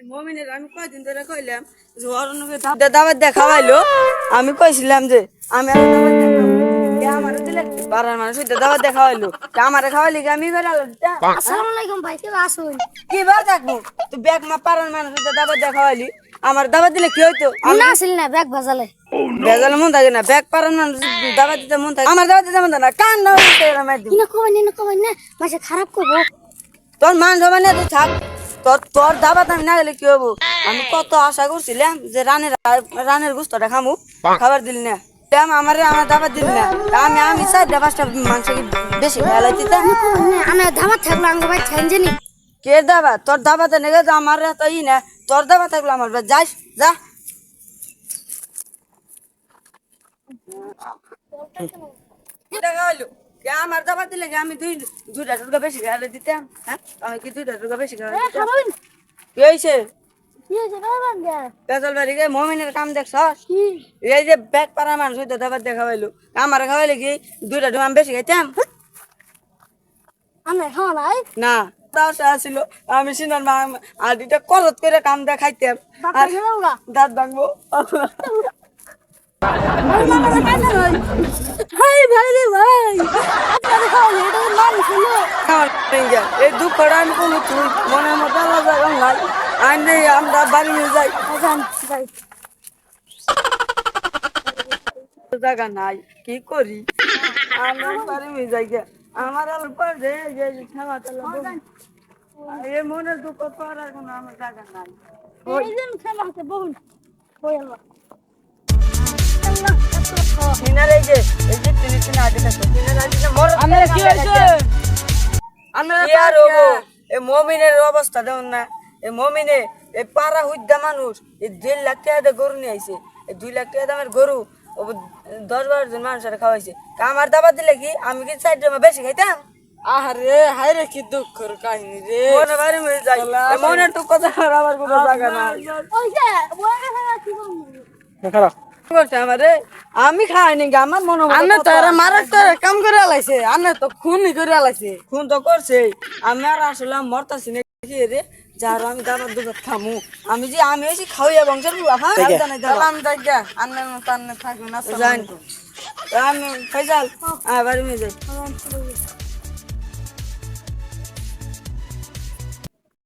মমিনের আমি কয়দিন ধরে কইলাম যে অরণ্যকে দাবাত দেখাইলো। আমি কইছিলাম যে আমি আর দাবাত দেখাবো, আমার দিলে পাড়ার মানুষ দাবাত দেখাইলো, আমার খাওয়াইলি আমি বেড়ালো। আসসালামু আলাইকুম ভাই, কেমন আছেন? কি বার থাকবো তুই ব্যাগ মা পাড়ার মানুষ দাবাত দেখাইলি, আমার দাবাত দিলে কি হইতো? না আসল না ব্যাগ ভাজালে ভেজালে মন থাকে না, ব্যাগ পাড়ার মানুষ দাবাত দিতে মন থাকে, আমার দাবাত দিতে মন থাকে না, কান না না মাসে খারাপ করবো। তোর মান জমা নিয়ে তুই থাক, তোর দাবাত আমি না গেলে কি হবো? আমি কত আশা করছিলাম যে রানের গুস্তটা খামু, খাবার দিলি না, আমার দাবাত দিলি না। আমি 4-5টা মাংস কি বেশি খেয়ালাই দিতাম। আমি ধাবাত থাকলো আঙ্গ ভাই ছাইন জানি কে দাবা তোর দাবাতে নেগে তো আমার তো ই না, তোর দাবা থাকলো আমার যাইস যা। টাকা হইলো আমার দাবা দিলে আমি দুইটা টুকা বেশি খেয়ালে দিতাম। হ্যাঁ আমি কি 2টা টুকা বেশি খেয়ালে দিতাম? কি হয়েছে? পেছাল বাড়ি গে মমিনের কাম দেখছস? এই যে ব্যাগ পাড়া মানুষ হইতো দাবার দেখা হইলো, আমার খাওয়াইলে কি 2টা টুকা আমি বেশি খাইতাম? আমি খাওয়া নাই না তাও ছিল আমি সিনার মা আর এটা করত করে কাম দেখাইতাম আর দাঁত ভাঙবো। ভাই ভাই রে ভাই, আপনার খাওয়া এটা মানুষ হলো। এই দুঃখটা আমি কোনো তুই মনের মতো আল্লাহ জায়গা নাই, আইনে আমরা বাড়ি নিয়ে যাই, ভাই জায়গা নাই কি করি, আমরা বাড়ি নিয়ে যাই গে। আমার আলো পর যে এই মনের দুঃখ করার কোনো আমার জায়গা নাই। এইজন খেলা হচ্ছে বহু বইলা সিনার এই যে তিনি আগে থাকতো সিনার আগে মর আপনারা কি হয়েছে? আপনারা পার হবো। এই মমিনের অবস্থা দেখুন না, এই মমিনে এই পাড়া হুদ্দা মানুষ এই 2 লাখ টাকা দিয়ে গরু নিয়ে আইছে, এই 2 লাখ টাকা দামের গরু 10-12 জন মানুষের খাওয়াইছে। আমার দাবা দিলে কি আমি কি 4 জন বেশি খাইতাম? আরে হায় রে, কি দুঃখের কাহিনী রে। মনে বাড়ি হয়ে যায়, মনের তো কথা আমার কোনো জায়গা নাই। ওই যে বইলা খেলা কি বলবো করছে আমারে আমি খাইনি গা, আমার মনে আন্না তো এরা মারার তো কাম করে আলাইছে, আন্না তো খুনই করে আলাইছে। খুন তো করছে। আমি আর আসলে মরতাছি না রে, যার আমি দাবার দুধ খামু, আমি হয়েছি খাওয়াইয়া বংশের বুয়া। হ্যাঁ সালাম জায়গা আন্না টান্না থাকবে না। জানি আমি ফাইজাল বাড়ি নিয়ে যাই।